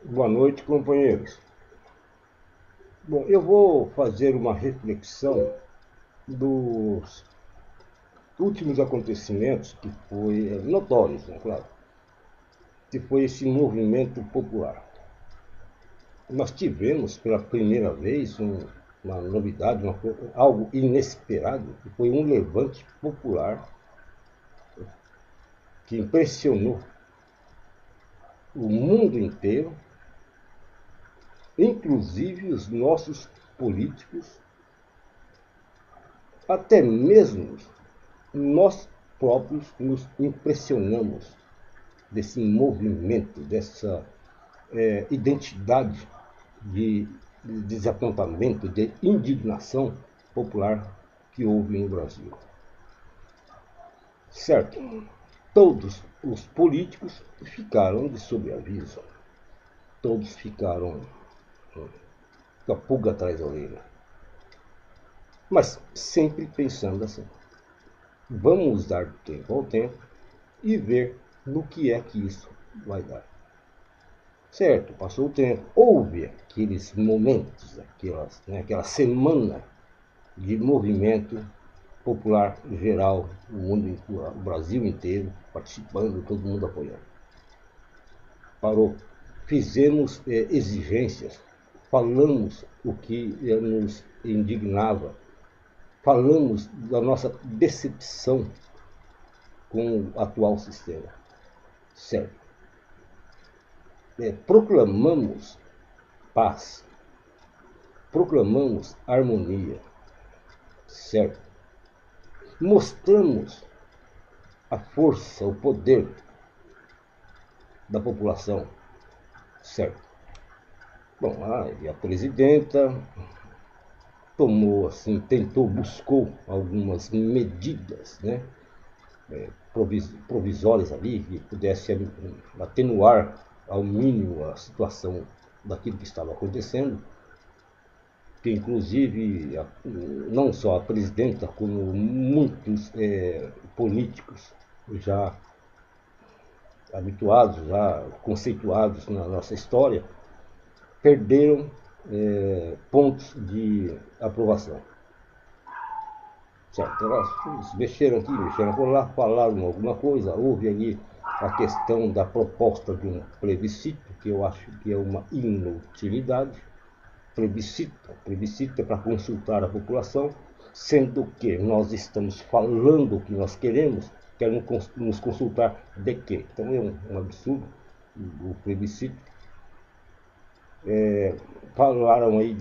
Boa noite, companheiros. Bom, eu vou fazer uma reflexão dos últimos acontecimentos que foi notórios, né, claro, que foi esse movimento popular. Nós tivemos pela primeira vez uma novidade, algo inesperado, que foi um levante popular que impressionou o mundo inteiro, inclusive os nossos políticos, até mesmo nós próprios nos impressionamos desse movimento, dessa identidade de desapontamento, de indignação popular que houve no Brasil. Certo, todos os políticos ficaram de sobreaviso, todos ficaram com a pulga atrás da orelha, mas sempre pensando assim: vamos dar tempo ao tempo e ver no que é que isso vai dar. Certo, passou o tempo, houve aqueles momentos, aquela semana de movimento popular geral, o Brasil inteiro participando, todo mundo apoiando. Parou. Fizemos exigências, falamos o que nos indignava, falamos da nossa decepção com o atual sistema. Certo. Proclamamos paz, proclamamos harmonia, certo? Mostramos a força, o poder da população, certo? Bom, e a presidenta tomou, assim, buscou algumas medidas, né, provisórias ali, que pudesse atenuar ao mínimo a situação daquilo que estava acontecendo, que inclusive não só a presidenta, como muitos políticos já habituados, já conceituados na nossa história, perderam pontos de aprovação. Certo? Elas mexeram aqui, mexeram por lá, falaram alguma coisa, houve ali a questão da proposta de um plebiscito, que eu acho que é uma inutilidade. Plebiscito é para consultar a população, sendo que nós estamos falando o que nós querem nos consultar de quê? Então é um absurdo o plebiscito. Falaram aí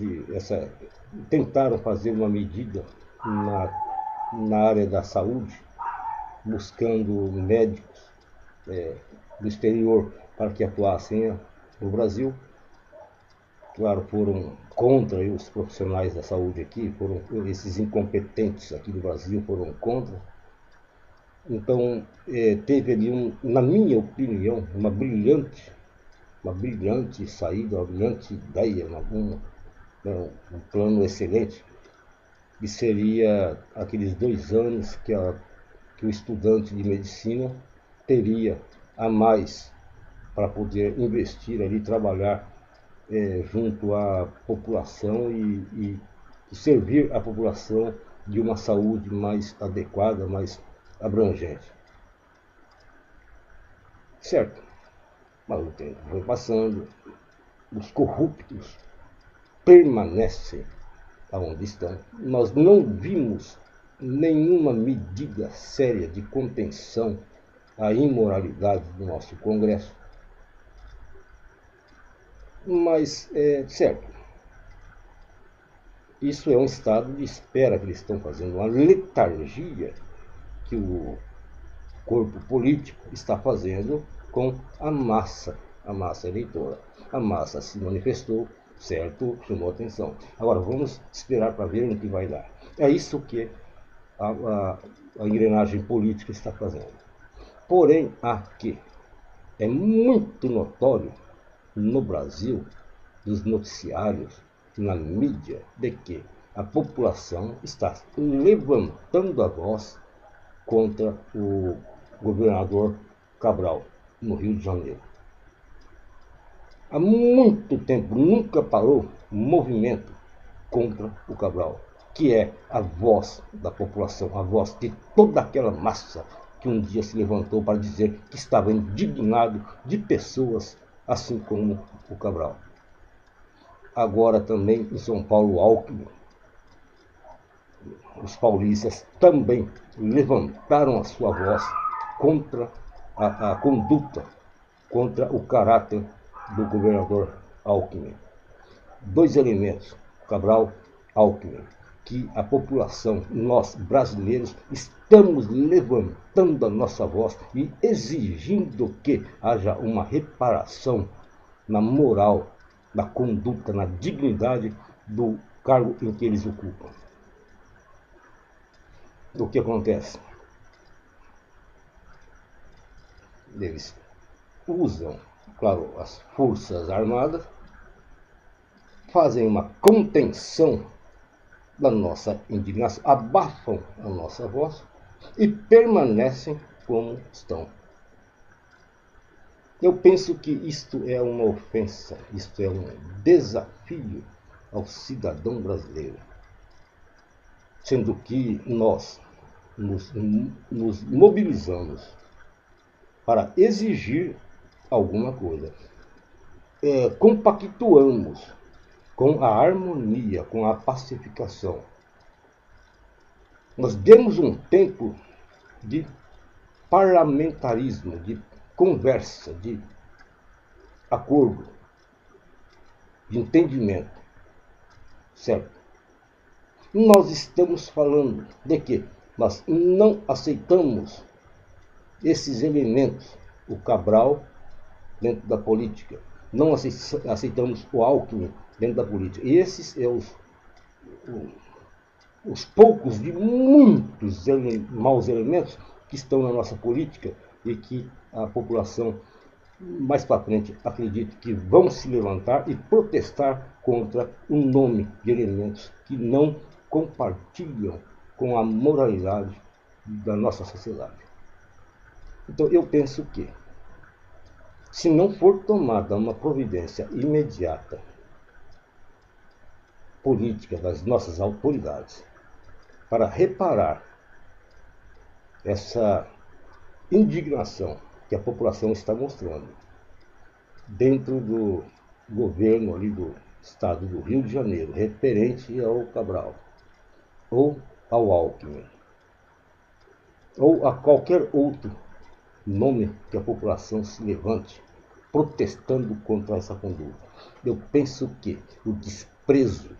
tentaram fazer uma medida na área da saúde, buscando médicos do exterior para que atuassem no Brasil. Claro, foram contra os profissionais da saúde aqui, foram esses incompetentes aqui do Brasil foram contra. Então, teve ali, na minha opinião, uma brilhante saída, uma brilhante ideia, um plano excelente, que seria aqueles 2 anos que o estudante de medicina teria a mais para poder investir ali, trabalhar junto à população e servir a população de uma saúde mais adequada, mais abrangente. Certo, mas o tempo foi passando, os corruptos permanecem aonde estão. Nós não vimos nenhuma medida séria de contenção à imoralidade do nosso Congresso. Mas, certo, isso é um estado de espera que eles estão fazendo, uma letargia que o corpo político está fazendo com a massa eleitora. A massa se manifestou, certo, chamou atenção. Agora vamos esperar para ver o que vai dar. É isso que a engrenagem política está fazendo. Porém, aqui é muito notório no Brasil, nos noticiários, na mídia, de que a população está levantando a voz contra o governador Cabral, no Rio de Janeiro. há muito tempo nunca parou um movimento contra o Cabral, que é a voz da população, a voz de toda aquela massa que um dia se levantou para dizer que estava indignado de pessoas assim como o Cabral. Agora também em São Paulo, Alckmin, os paulistas também levantaram a sua voz contra a conduta, contra o caráter do governador Alckmin. Dois elementos, Cabral, Alckmin, que a população, nós brasileiros, estamos levantando a nossa voz e exigindo que haja uma reparação na moral, na conduta, na dignidade do cargo em que eles ocupam. O que acontece? Eles usam, claro, as forças armadas, fazem uma contenção da nossa indignação, abafam a nossa voz e permanecem como estão. Eu penso que isto é uma ofensa, isto é um desafio ao cidadão brasileiro, sendo que nós nos mobilizamos para exigir alguma coisa. Compactuamos com a harmonia, com a pacificação. Nós demos um tempo de parlamentarismo, de conversa, de acordo, de entendimento, certo? Nós estamos falando de que nós não aceitamos esses elementos, o Cabral dentro da política, não aceitamos o Alckmin dentro da política. E esses são os poucos de muitos maus elementos que estão na nossa política e que a população mais para frente acredito que vão se levantar e protestar contra um nome de elementos que não compartilham com a moralidade da nossa sociedade. Então eu penso que, se não for tomada uma providência imediata, política das nossas autoridades, para reparar essa indignação que a população está mostrando dentro do governo ali do estado do Rio de Janeiro, referente ao Cabral, ou ao Alckmin, ou a qualquer outro nome que a população se levante protestando contra essa conduta. Eu penso que o desprezo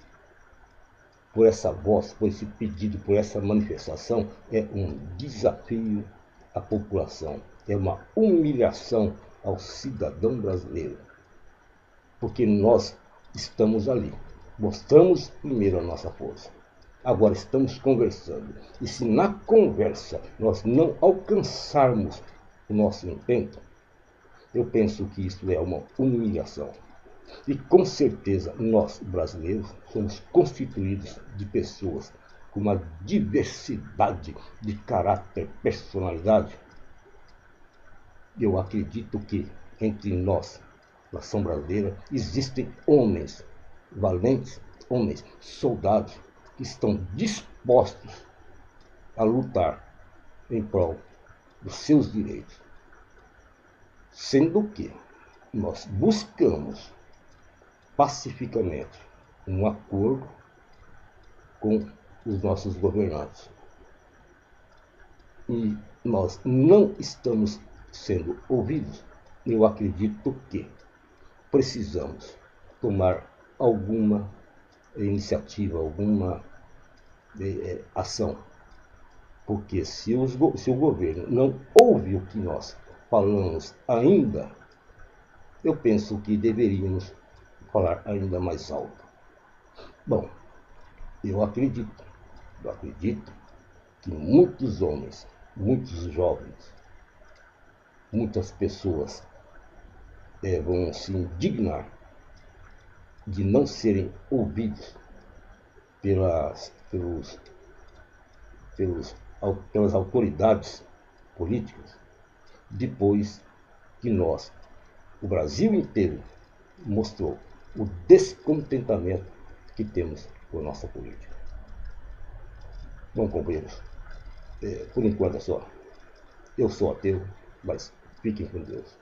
por essa voz, por esse pedido, por essa manifestação, é um desafio à população, é uma humilhação ao cidadão brasileiro, porque nós estamos ali, mostramos primeiro a nossa força, agora estamos conversando, e se na conversa nós não alcançarmos o nosso intento, eu penso que isso é uma humilhação. E com certeza nós, brasileiros, somos constituídos de pessoas com uma diversidade de caráter, personalidade. Eu acredito que entre nós, nação brasileira, existem homens valentes, homens soldados, que estão dispostos a lutar em prol dos seus direitos. Sendo que nós buscamos pacificamente um acordo com os nossos governantes. E nós não estamos sendo ouvidos. Eu acredito que precisamos tomar alguma iniciativa, alguma ação. Porque se o governo não ouve o que nós falamos ainda, eu penso que deveríamos falar ainda mais alto. Bom, eu acredito que muitos homens, muitos jovens, muitas pessoas vão se indignar de não serem ouvidos pelas autoridades políticas, depois que nós, o Brasil inteiro, mostrou o descontentamento que temos com nossa política. Bom, companheiros, por enquanto é só. Eu sou ateu, mas fiquem com Deus.